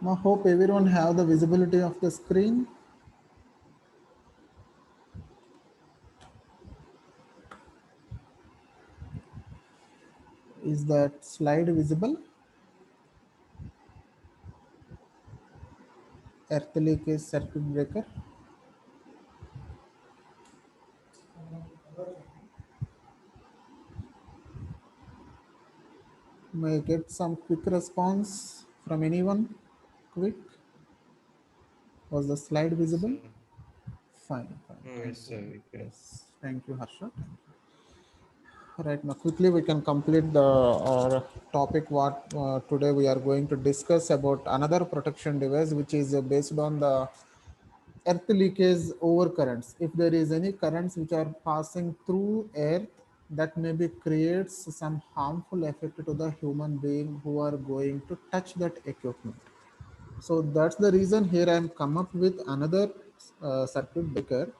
I hope everyone have the visibility of the screen. Is that slide visible? Earth leakage circuit breaker. May I get some quick response from anyone? Quick. Was the slide Yes, visible? sir. Fine, fine. Oh, Thank yes, you. sir, we can. Yes. Thank you, Harsha. Right now, quickly we can complete the topic. What today we are going to discuss about another protection device, which is based on the earth leakage over currents. If there is any currents which are passing through earth, that maybe creates some harmful effect to the human being who are going to touch that equipment. So that's the reason here I am come up with another circuit breaker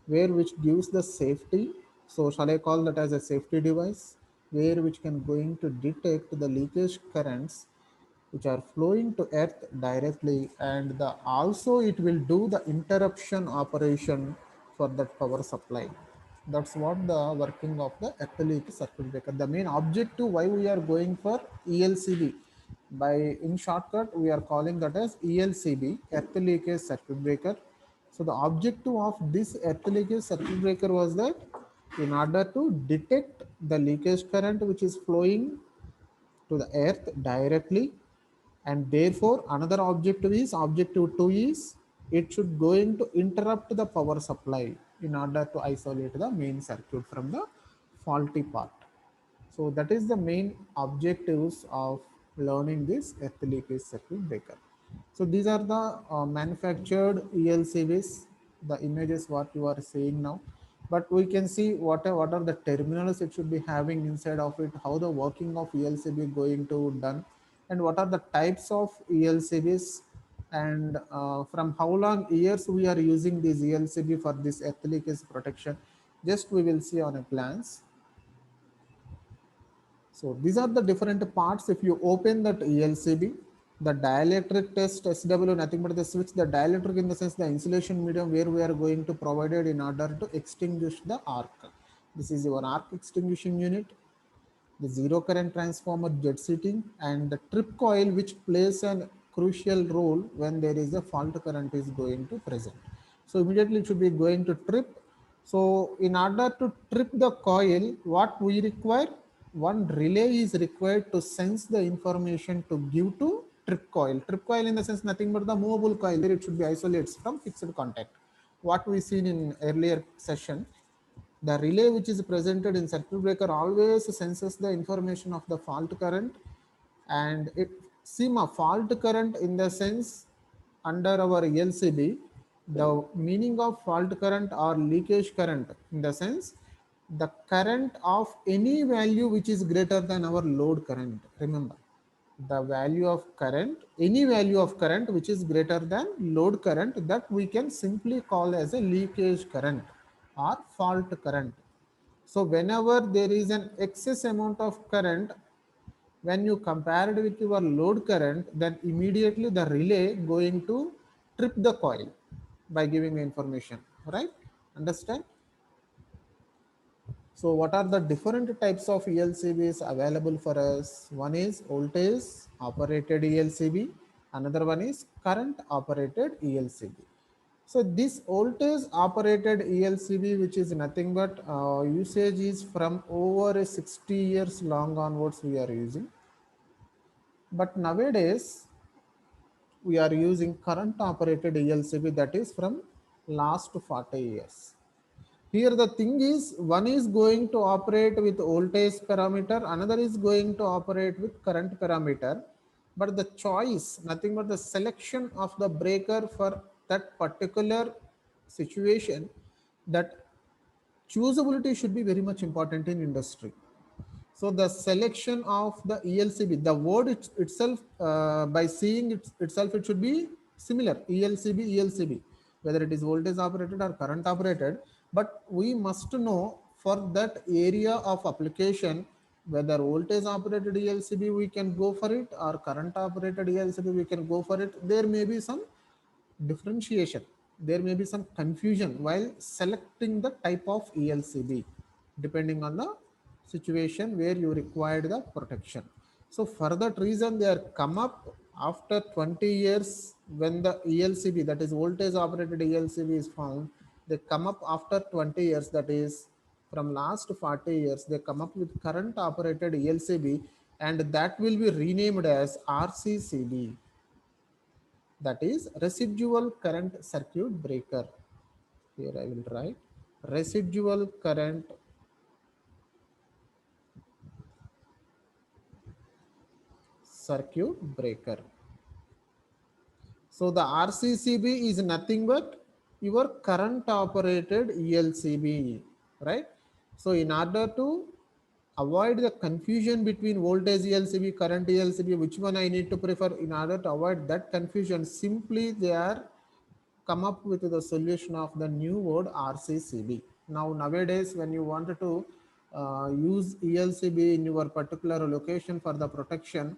where which gives the safety. So shall I call that as a safety device where which can going to detect the leakage currents which are flowing to earth directly, and also it will do the interruption operation for that power supply. That's what the working of the earth leakage circuit breaker. The main objective why we are going for ELCB, by in shortcut we are calling that as ELCB, earth leakage circuit breaker. So the objective of this earth leakage circuit breaker was that in order to detect the leakage current which is flowing to the earth directly, and therefore another objective 2 is it should going to interrupt the power supply in order to isolate the main circuit from the faulty part. So that is the main objectives of learning this earth leakage circuit breaker. So these are the manufactured ELCVs, the images what you are seeing now. But we can see what are the terminals it should be having inside of it, how the working of ELCB going to done, and what are the types of ELCBs, and from how long years we are using this ELCB for this earth leakage protection. Just we will see on a glance. So these are the different parts. If you open that ELCB, the dielectric test SW, nothing but the switch, the dielectric in the sense the insulation medium where we are going to provide it in order to extinguish the arc. This is your arc extinguishing unit, the zero current transformer jet setting, and the trip coil which plays a crucial role when there is a fault current is going to present. So immediately it should be going to trip. So in order to trip the coil, what we require, one relay is required to sense the information to give to trip coil. Trip coil in the sense nothing but the movable coil, where it should be isolates from fixed contact. What we seen in earlier session, the relay which is presented in circuit breaker always senses the information of the fault current, and it seem a fault current in the sense under our LCB, the meaning of fault current or leakage current in the sense the current of any value which is greater than our load current. Remember, the value of current, any value of current which is greater than load current, that we can simply call as a leakage current or fault current. So whenever there is an excess amount of current, when you compare it with your load current, then immediately the relay going to trip the coil by giving information, right? Understand? So what are the different types of ELCBs available for us? One is voltage operated ELCB. Another one is current operated ELCB. So this voltage operated ELCB, which is nothing but usage is from over 60 years long onwards we are using. But nowadays we are using current operated ELCB, that is from last 40 years. Here the thing is, one is going to operate with voltage parameter, another is going to operate with current parameter, but the choice, nothing but the selection of the breaker for that particular situation, that choosability should be very much important in industry. So the selection of the ELCB, the word itself, by seeing itself, it should be similar, ELCB, whether it is voltage operated or current operated. But we must know for that area of application, Whether voltage operated ELCB we can go for it, or current operated ELCB we can go for it. There may be some differentiation, there may be some confusion while selecting the type of ELCB depending on the situation where you required the protection. So for that reason they are come up after 20 years. When the ELCB, that is voltage operated ELCB, is found, they come up after 20 years, that is from last 40 years they come up with current operated ELCB, and that will be renamed as RCCB, that is residual current circuit breaker. Here I will write residual current circuit breaker. So the RCCB is nothing but your current operated ELCB, right? So in order to avoid the confusion between voltage ELCB, current ELCB, which one I need to prefer, in order to avoid that confusion, simply they are come up with the solution of the new word RCCB. Now nowadays when you wanted to use ELCB in your particular location for the protection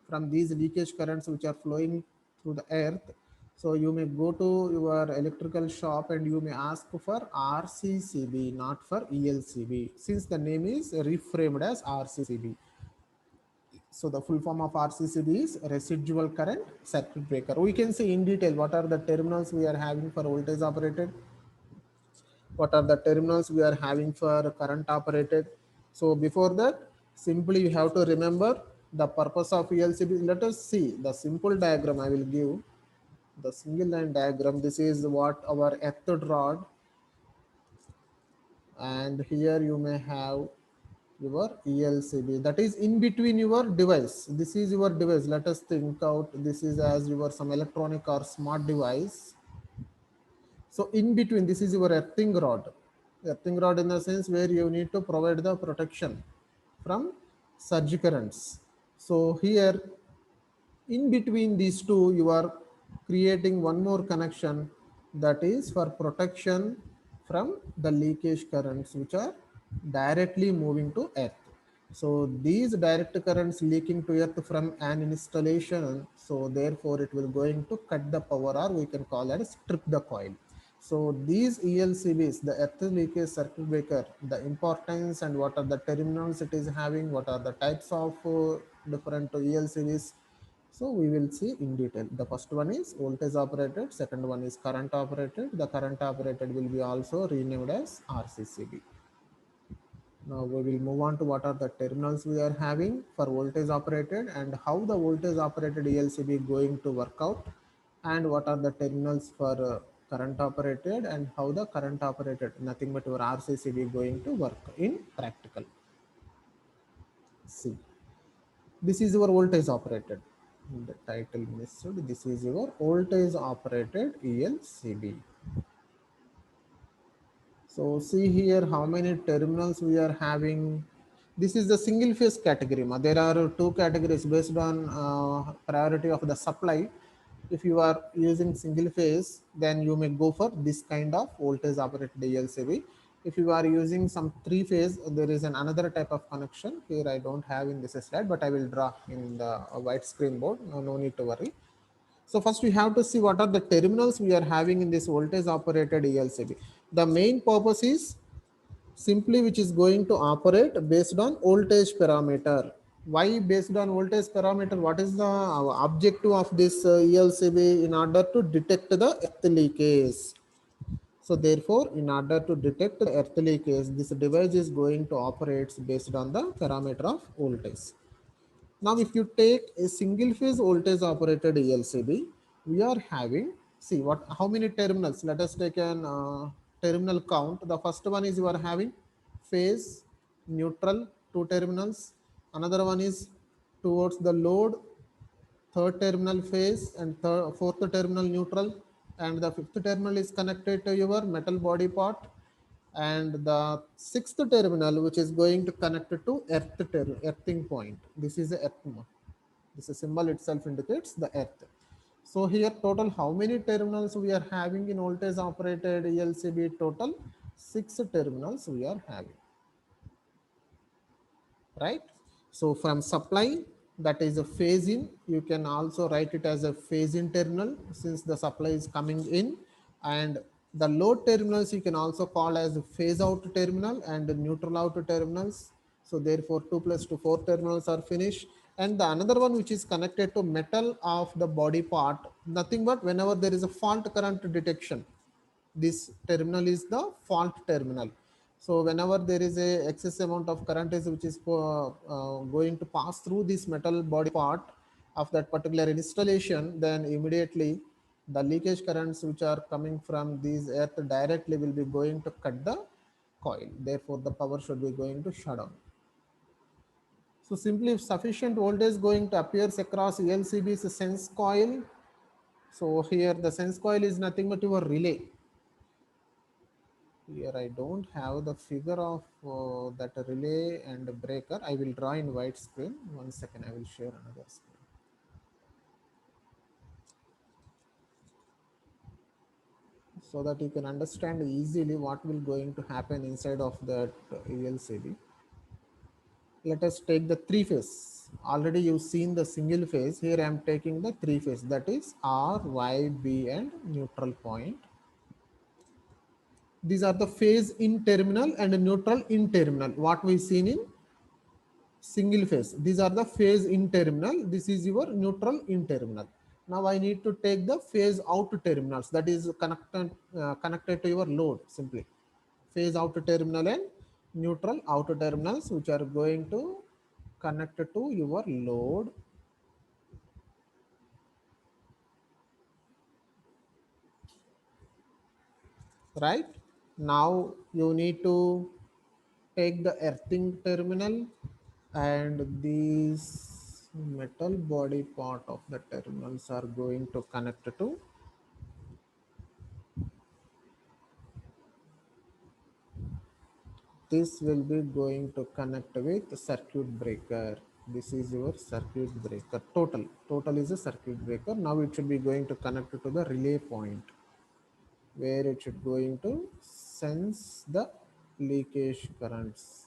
from these leakage currents which are flowing through the earth, so you may go to your electrical shop and you may ask for RCCB, not for ELCB, since the name is reframed as RCCB. So the full form of RCCB is residual current circuit breaker. We can see in detail what are the terminals we are having for voltage operated, what are the terminals we are having for current operated. So before that, simply you have to remember the purpose of ELCB. Let us see the simple diagram I will give, the single line diagram. This is what our earth rod, and here you may have your ELCB, that is in between your device. This is your device. Let us think out, this is as your some electronic or smart device. So in between, this is your earthing rod. Earthing rod in the sense where you need to provide the protection from surge currents. So here in between these two, you are creating one more connection, that is for protection from the leakage currents which are directly moving to earth. So these direct currents leaking to earth from an installation, so therefore it will going to cut the power, or we can call it strip the coil. So these ELCBs, the earth leakage circuit breaker, the importance and what are the terminals it is having, what are the types of different ELCBs. So we will see in detail. The first one is voltage operated, second one is current operated. The current operated will be also renamed as RCCB. Now we will move on to what are the terminals we are having for voltage operated and how the voltage operated ELCB going to work out, and what are the terminals for current operated and how the current operated, nothing but your RCCB, going to work in practical. See, this is your voltage operated. The title missed. This is your voltage operated ELCB. So see here how many terminals we are having. This is the single phase category. There are two categories based on priority of the supply. If you are using single phase, then you may go for this kind of voltage operated ELCB. If you are using some three phase, there is another type of connection. Here I don't have in this slide, but I will draw in the white screen board. No need to worry. So first we have to see what are the terminals we are having in this voltage operated ELCB. The main purpose is simply which is going to operate based on voltage parameter. Why based on voltage parameter? What is the objective of this ELCB? In order to detect the earth leakage. So therefore, in order to detect the earth leakage, this device is going to operate based on the parameter of voltage. Now, if you take a single phase voltage operated ELCB, we are having, see what, how many terminals? Let us take an terminal count. The first one is you are having phase, neutral, two terminals. Another one is towards the load, third terminal phase, and fourth terminal neutral, and the fifth terminal is connected to your metal body part, and the sixth terminal which is going to connect to earthing point. This is the earth. This symbol itself indicates the earth. So here total how many terminals we are having in voltage operated ELCB? Total 6 terminals we are having. right? So from supply, that is a phase in, you can also write it as a phase in terminal since the supply is coming in, and the load terminals you can also call as phase out terminal and neutral out terminals. So therefore 2 plus 2 4 terminals are finished. And the another one which is connected to metal of the body part, nothing but whenever there is a fault current detection, this terminal is the fault terminal. So whenever there is a excess amount of current is which is going to pass through this metal body part of that particular installation, then immediately the leakage currents which are coming from these earth directly will be going to cut the coil. Therefore the power should be going to shut down. So simply if sufficient voltage going to appears across ELCB's sense coil, so here the sense coil is nothing but your relay. Here I don't have the figure of that relay and breaker. I will draw in white screen. 1 second, I will share another screen. So that you can understand easily what will going to happen inside of that ELCB. Let us take the three phase. Already you've seen the single phase. Here I am taking the three phase, that is R, Y, B and neutral point. These are the phase in terminal and neutral in terminal. What we seen in single phase. These are the phase in terminal. This is your neutral in terminal. Now I need to take the phase out terminals, that is connected to your load simply. Phase out terminal and neutral out terminals which are going to connect to your load. Right? Now you need to take the earthing terminal and these metal body part of the terminals are going to connect to this, will be going to connect with circuit breaker. This is your circuit breaker. Total is a circuit breaker. Now it should be going to connect to the relay point where it should going to sense the leakage currents.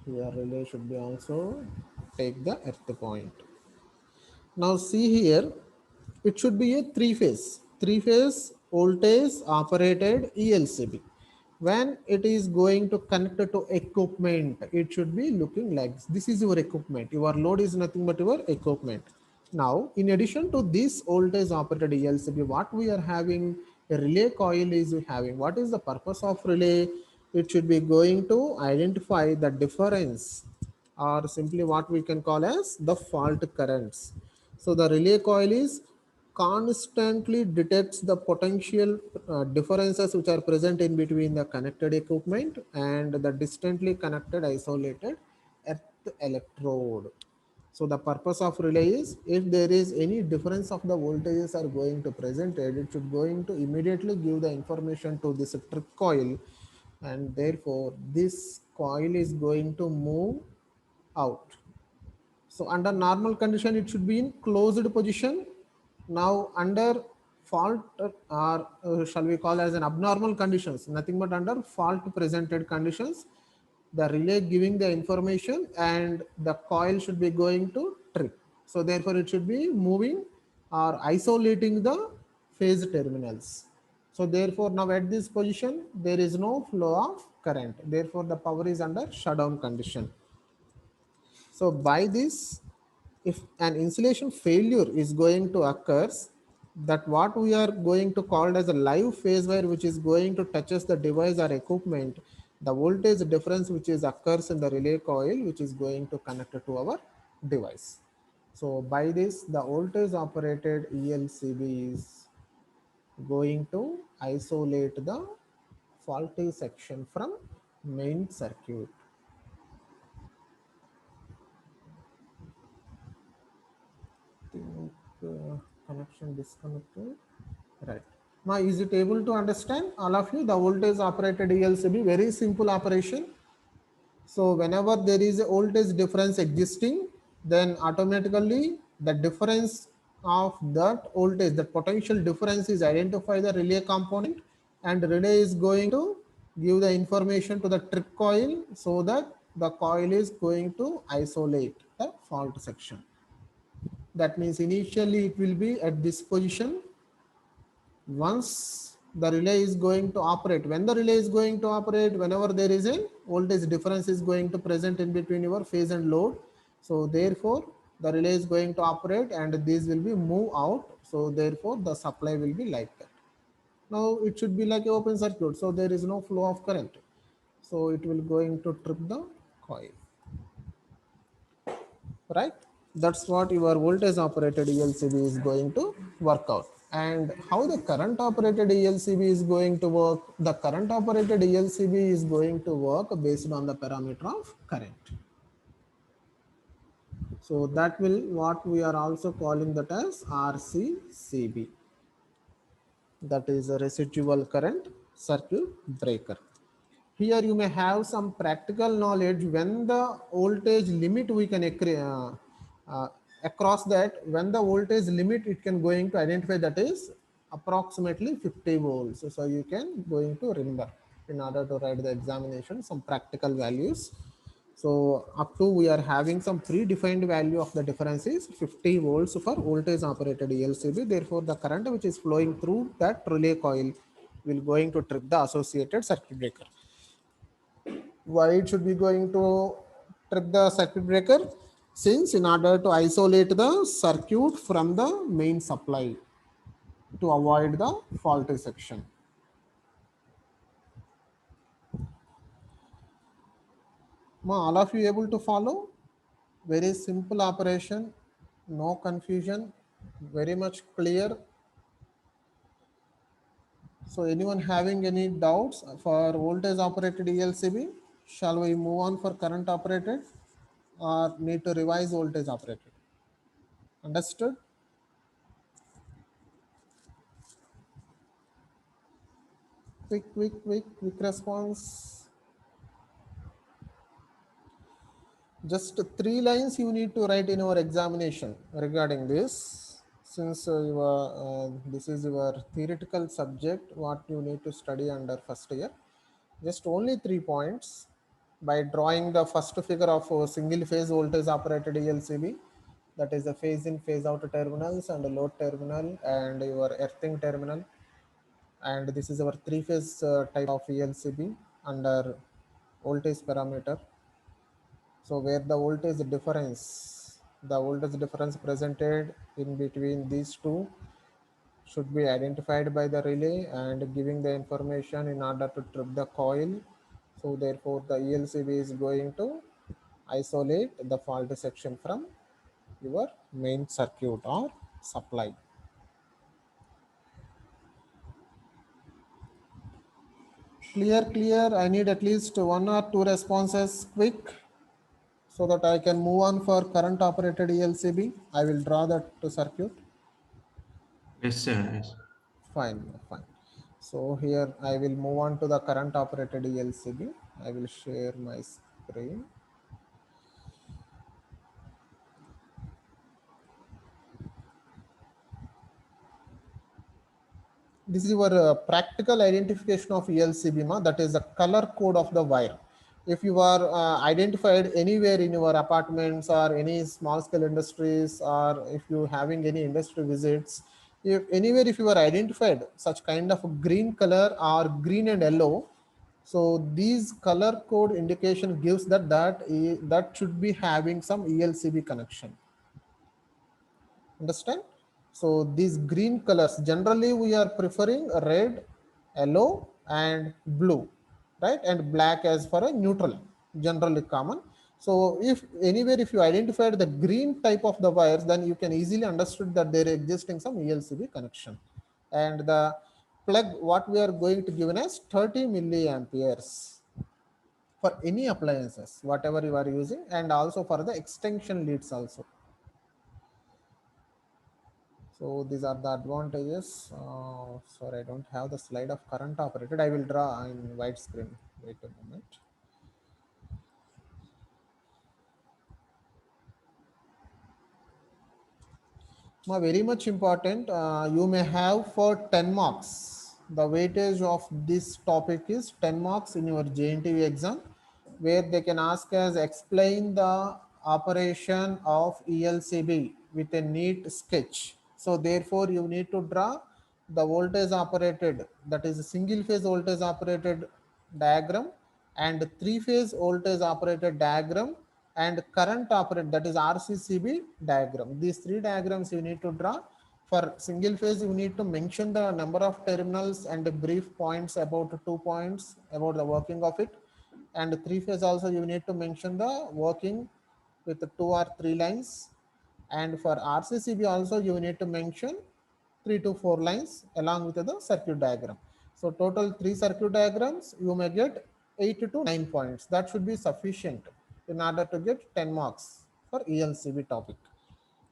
Here relay should be also take the earth point. Now see here, it should be a three phase voltage operated ELCB. When it is going to connect to equipment, it should be looking like this. This is your equipment. Your load is nothing but your equipment. Now, in addition to this voltage operated ELCB, what we are having, a relay coil is having. What is the purpose of relay? It should be going to identify the difference or simply what we can call as the fault currents. So the relay coil is constantly detects the potential differences which are present in between the connected equipment and the distantly connected isolated earth electrode. So the purpose of relay is if there is any difference of the voltages are going to presented, it should going to immediately give the information to this trip coil, and therefore this coil is going to move out. So under normal condition, it should be in closed position. Now under fault or shall we call as an abnormal conditions, nothing but under fault presented conditions, the relay giving the information and the coil should be going to trip. So therefore it should be moving or isolating the phase terminals. So therefore now at this position, there is no flow of current. Therefore the power is under shutdown condition. So by this, if an insulation failure is going to occur, that what we are going to call as a live phase wire which is going to touches the device or equipment, the voltage difference which is occurs in the relay coil which is going to connect to our device. So by this, the voltage operated ELCB is going to isolate the faulty section from main circuit. Think connection disconnected. Right. Now, is it able to understand all of you? The voltage operated ELCB, very simple operation. So whenever there is a voltage difference existing, then automatically the difference of that voltage, the potential difference is identified the relay component, and relay is going to give the information to the trip coil so that the coil is going to isolate the fault section. That means initially it will be at this position. Once the relay is going to operate, when the relay is going to operate, whenever there is a voltage difference is going to present in between your phase and load, so therefore the relay is going to operate and these will be move out, so therefore the supply will be like that. Now it should be like an open circuit, so there is no flow of current, so it will going to trip the coil, right? That's what your voltage operated ELCB is going to work out. And how the current operated ELCB is going to work? The current operated ELCB is going to work based on the parameter of current. So that will what we are also calling that as RCCB. That is a residual current circuit breaker. Here you may have some practical knowledge when the voltage limit we can across that, when the voltage limit it can going to identify that is approximately 50 volts. So you can going to remember in order to write the examination some practical values. So up to we are having some predefined value of the difference is 50 volts for voltage operated ELCB. Therefore, the current which is flowing through that relay coil will going to trip the associated circuit breaker. Why it should be going to trip the circuit breaker? Since in order to isolate the circuit from the main supply to avoid the faulty section. All of you able to follow? Very simple operation, no confusion, very much clear. So anyone having any doubts for voltage operated ELCB? Shall we move on for current operated or need to revise voltage operated? Understood? Quick response. Just 3 lines you need to write in your examination regarding this. Since this is your theoretical subject, what you need to study under first year. Just only 3 points by drawing the first figure of a single phase voltage operated ELCB. That is the phase in, phase out terminals and load terminal and your earthing terminal. And this is our 3-phase type of ELCB under voltage parameter. So where the voltage difference presented in between these two should be identified by the relay and giving the information in order to trip the coil. So therefore the ELCB is going to isolate the fault section from your main circuit or supply. Clear. I need at least 1 or 2 responses quick so that I can move on for current operated ELCB. I will draw that circuit. Yes, sir. Yes. Fine. So here I will move on to the current operated ELCB. I will share my screen. This is your practical identification of ELCB, that is the color code of the wire. If you are identified anywhere in your apartments or any small scale industries, or if you having any industry visits, if anywhere if you are identified such kind of green color or green and yellow, so these color code indication gives that should be having some ELCB connection. Understand? So these green colors, generally we are preferring red, yellow and blue, right? And black as for a neutral, generally common. So if anywhere if you identified the green type of the wires, then you can easily understood that there existing some ELCB connection. And the plug what we are going to given as 30 milliamperes for any appliances, whatever you are using, and also for the extension leads also. So these are the advantages. Sorry, I don't have the slide of current operated. I will draw in widescreen. Wait a moment. Very much important. You may have for 10 marks. The weightage of this topic is 10 marks in your JNTUH exam, where they can ask us explain the operation of ELCB with a neat sketch. So therefore you need to draw the voltage operated, that is a single phase voltage operated diagram, and three phase voltage operated diagram, and current operated, that is RCCB diagram. These three diagrams you need to draw. For single phase, you need to mention the number of terminals and brief points about 2 points about the working of it. And three phase also you need to mention the working with the 2 or 3 lines. And for RCCB also you need to mention 3 to 4 lines along with the circuit diagram. So total 3 circuit diagrams, you may get 8 to 9 points. That should be sufficient in order to get 10 marks for ELCB topic.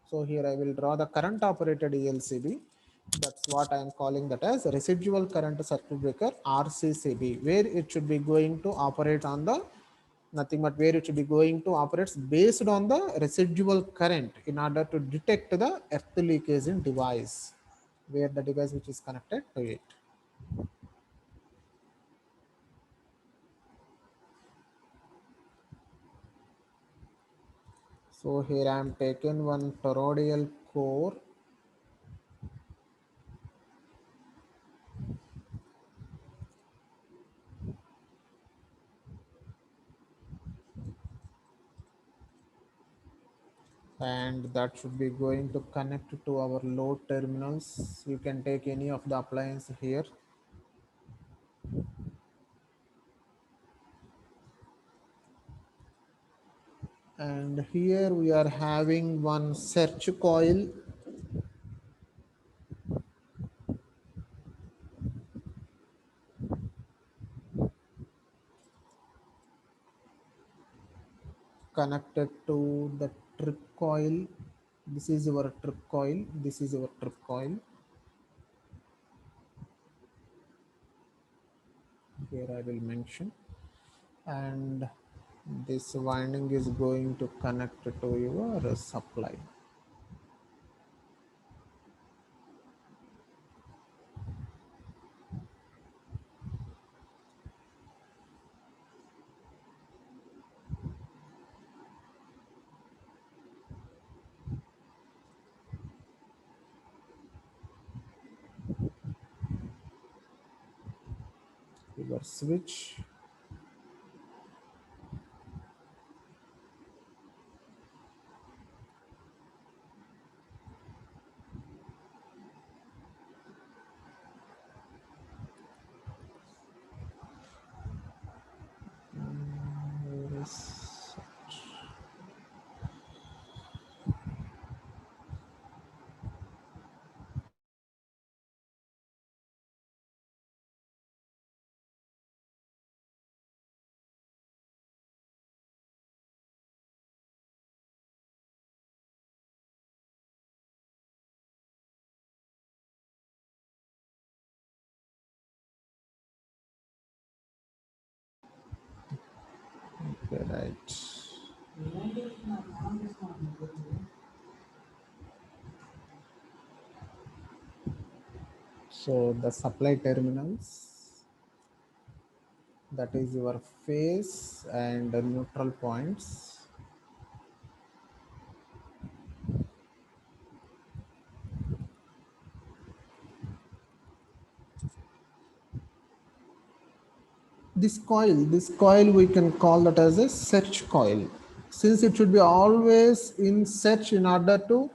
So here I will draw the current operated ELCB. That's what I am calling that as residual current circuit breaker RCCB, where it should be going to operate on the nothing but where it should be going to operate based on the residual current in order to detect the earth leakage in device, where the device which is connected to it. So here I am taken one toroidal core, and that should be going to connect to our load terminals. You can take any of the appliance here. And here we are having one search coil connected to the trip coil. This is your trip coil. This is your trip coil. Here I will mention. And this winding is going to connect to your supply. Your switch. Where is okay, right? So the supply terminals, that is your phase and neutral points. This coil we can call that as a search coil, since it should be always in search in order to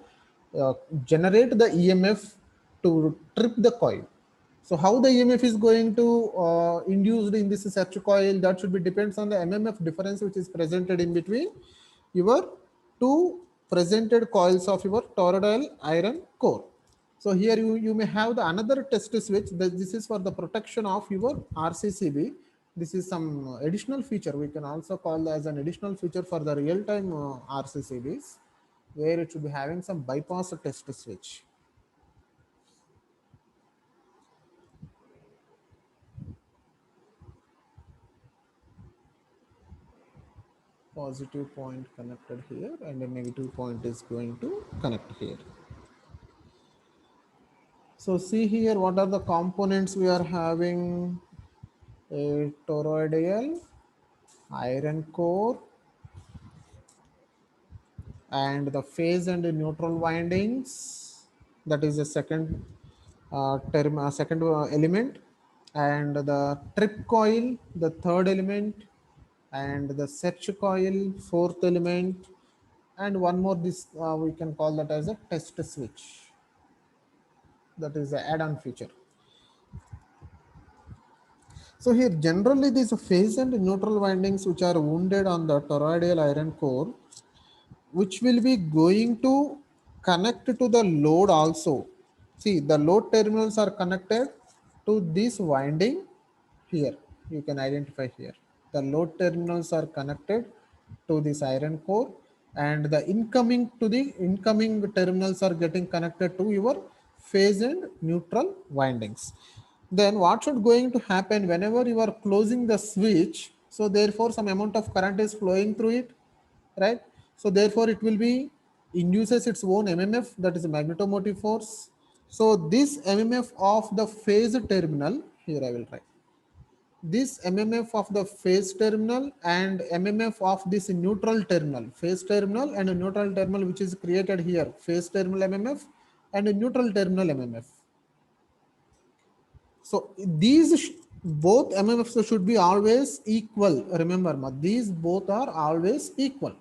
uh, generate the EMF to trip the coil. So how the EMF is going to induced in this search coil, that should be depends on the MMF difference which is presented in between your two presented coils of your toroidal iron core. So here you may have the another test switch. This is for the protection of your RCCB. This is some additional feature. We can also call as an additional feature for the real-time RCCBs, where it should be having some bypass test switch. Positive point connected here, and a negative point is going to connect here. So see here, what are the components we are having? A toroidal, iron core, and the phase and neutral windings. That is the second second element, and the trip coil, the third element, and the search coil, fourth element, and one more. This we can call that as a test switch. That is the add-on feature. So here generally these phase and neutral windings which are wounded on the toroidal iron core, which will be going to connect to the load also. See, the load terminals are connected to this winding here. You can identify here. The load terminals are connected to this iron core, and the incoming terminals are getting connected to your phase and neutral windings. Then what should going to happen whenever you are closing the switch? So therefore some amount of current is flowing through it, right? So therefore it will be induces its own mmf, that is a magnetomotive force. So this mmf of the phase terminal, here I will write this mmf of the phase terminal and mmf of this neutral terminal, phase terminal and a neutral terminal, which is created here, phase terminal mmf and a neutral terminal mmf. So these both mmfs should be always equal. Remember, these both are always equal.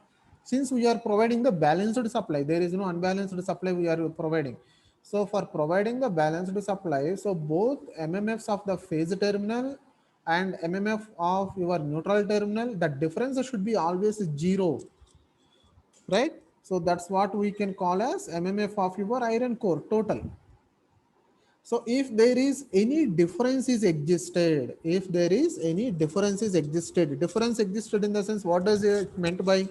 Since we are providing the balanced supply, there is no unbalanced supply we are providing. So for providing the balanced supply, so both mmfs of the phase terminal and mmf of your neutral terminal, the difference should be always zero, right? So that's what we can call as mmf of your iron core total. So if there is any difference is existed, if there is any difference is existed, difference existed in the sense, what does it meant by?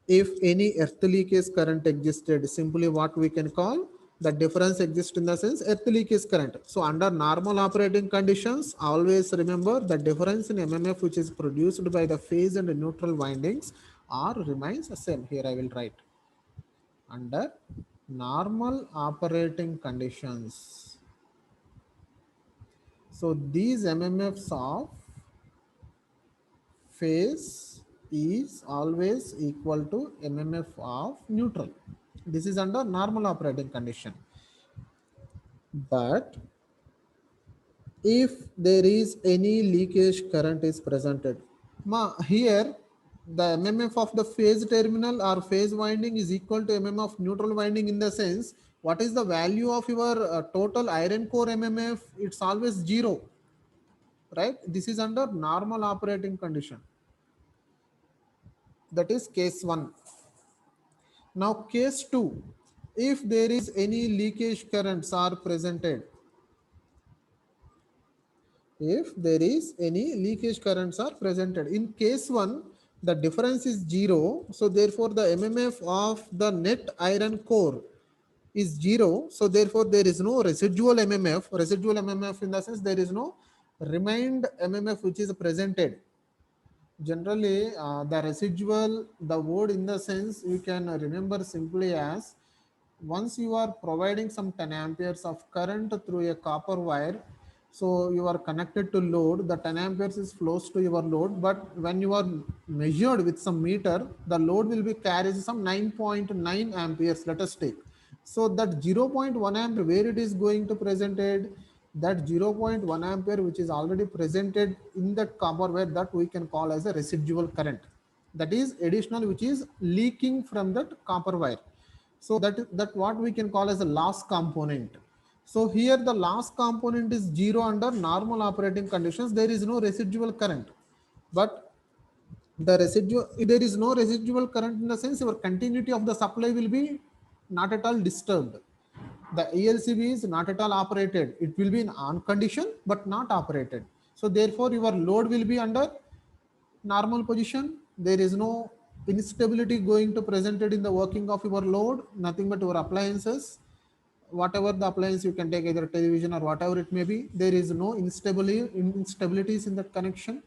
If any earth leakage current existed, simply what we can call the difference exists in the sense earth leakage current. So under normal operating conditions, always remember the difference in mmf which is produced by the phase and neutral windings are remains the same. Here I will write under normal operating conditions. So these mmfs of phase is always equal to mmf of neutral. This is under normal operating condition. But if there is any leakage current is presented, here the mmf of the phase terminal or phase winding is equal to mmf of neutral winding, in the sense what is the value of your total iron core mmf? It's always zero, right? This is under normal operating condition. That is case 1. Now case 2, if there is any leakage currents are presented, if there is any leakage currents are presented, in case 1 the difference is 0, so therefore the mmf of the net iron core is 0, so therefore there is no residual mmf in the sense there is no remained mmf which is presented. Generally the residual, the word in the sense you can remember simply as, once you are providing some 10 amperes of current through a copper wire, so you are connected to load, the 10 amperes is flows to your load, but when you are measured with some meter, the load will be carries some 9.9 amperes, let us take. So that 0.1 ampere, where it is going to presented, that 0.1 ampere which is already presented in that copper wire, that we can call as a residual current, that is additional which is leaking from that copper wire. So that what we can call as a loss component. So here the loss component is 0 under normal operating conditions, there is no residual current. But the residual, there is no residual current in the sense your continuity of the supply will be not at all disturbed. The ELCB is not at all operated, it will be in on condition but not operated. So therefore your load will be under normal position, there is no instability going to presented in the working of your load, nothing but your appliances, whatever the appliance you can take, either television or whatever it may be, there is no instabilities in that connection.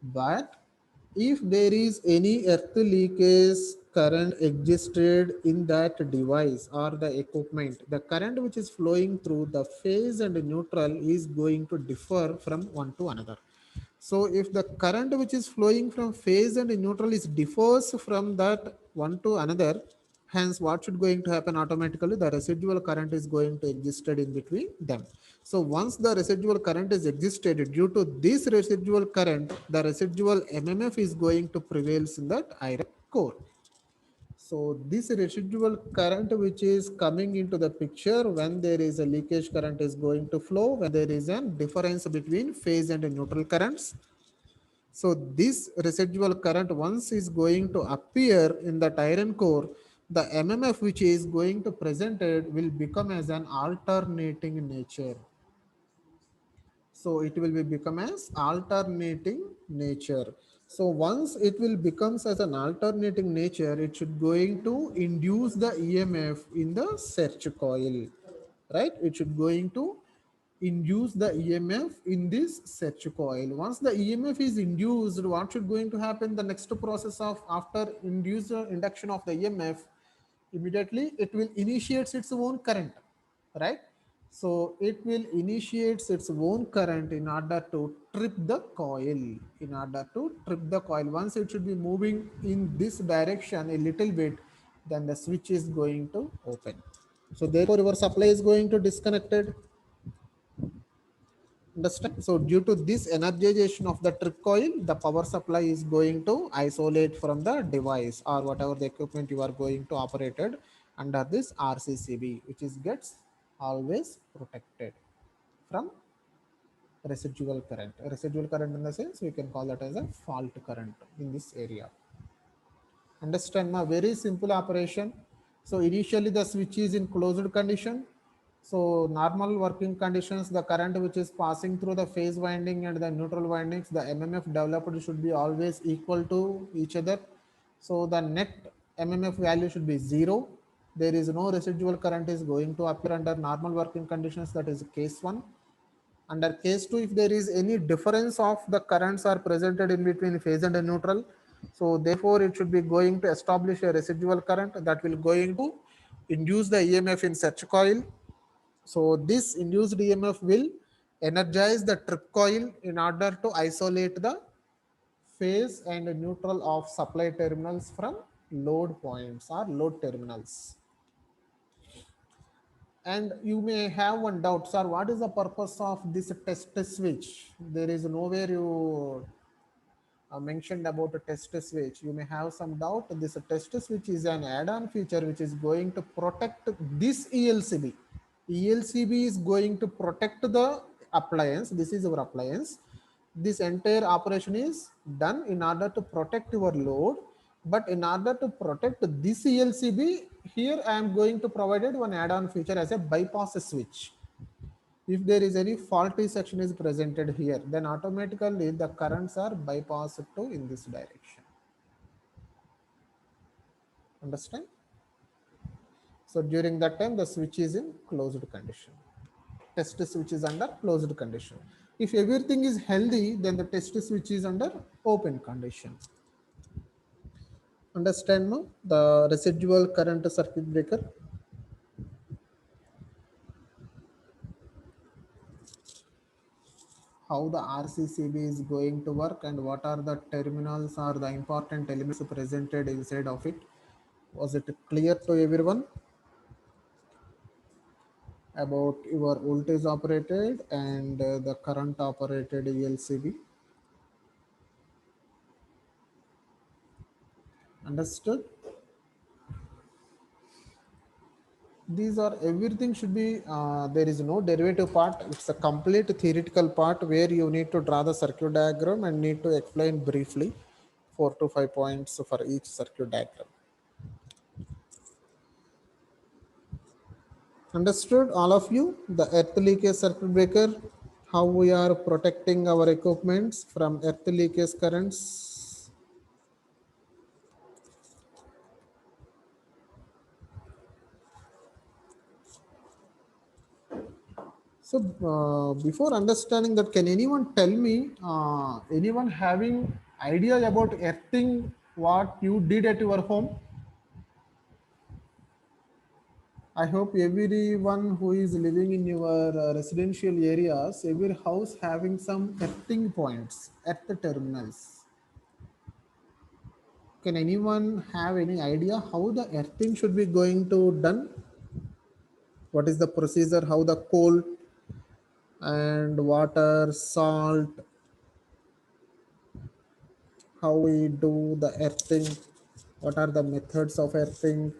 But if there is any earth leakage current existed in that device or the equipment, the current which is flowing through the phase and neutral is going to differ from one to another. So if the current which is flowing from phase and neutral is differs from that one to another, hence what should going to happen automatically? The residual current is going to existed in between them. So once the residual current is existed, due to this residual current, the residual mmf is going to prevail in that iron core. So this residual current which is coming into the picture when there is a leakage current is going to flow, when there is a difference between phase and neutral currents. So this residual current once is going to appear in that iron core, the mmf which is going to presented will become as an alternating nature. So it will be become as alternating nature. So once it will becomes as an alternating nature, it should going to induce the emf in the search coil, right? It should going to induce the emf in this search coil. Once the emf is induced, what should going to happen? The next process of after induction of the emf, immediately it will initiates its own current, right? So it will initiates its own current in order to trip the coil, in order to trip the coil. Once it should be moving in this direction a little bit, then the switch is going to open. So therefore your supply is going to disconnected. Understand? So due to this energization of the trip coil, the power supply is going to isolate from the device or whatever the equipment you are going to operated under this RCCB, which is gets always protected from residual current. Residual current in the sense we can call that as a fault current in this area. Understand my very simple operation. So initially the switch is in closed condition. So normal working conditions, the current which is passing through the phase winding and the neutral windings, the mmf developed should be always equal to each other. So the net mmf value should be 0. There is no residual current is going to appear under normal working conditions. That is case 1. Under case 2, if there is any difference of the currents are presented in between phase and neutral, so therefore it should be going to establish a residual current that will going to induce the emf in such coil. So this induced emf will energize the trip coil in order to isolate the phase and neutral of supply terminals from load points or load terminals. And you may have one doubt, sir, what is the purpose of this test switch? There is nowhere you mentioned about a test switch. You may have some doubt. This test switch is an add-on feature which is going to protect this ELCB. ELCB is going to protect the appliance. This is our appliance. This entire operation is done in order to protect your load. But in order to protect this ELCB, here I am going to provide one add-on feature as a bypass switch. If there is any faulty section is presented here, then automatically the currents are bypassed to in this direction. Understand? So during that time, the switch is in closed condition. Test switch is under closed condition. If everything is healthy, then the test switch is under open condition. Understand no? The residual current circuit breaker. How the RCCB is going to work and what are the terminals or the important elements presented inside of it. Was it clear to everyone about your voltage operated and the current operated ELCB? Understood? These are everything should be, there is no derivative part. It's a complete theoretical part where you need to draw the circuit diagram and need to explain briefly 4 to 5 points for each circuit diagram. Understood all of you? The earth leakage circuit breaker, how we are protecting our equipments from earth leakage currents. So before understanding that, can anyone tell me, anyone having idea about earthing what you did at your home? I hope everyone who is living in your residential areas, every house having some earthing points at the terminals. Can anyone have any idea how the earthing should be going to done? What is the procedure? How the coal and water, salt, how we do the earthing? What are the methods of earthing?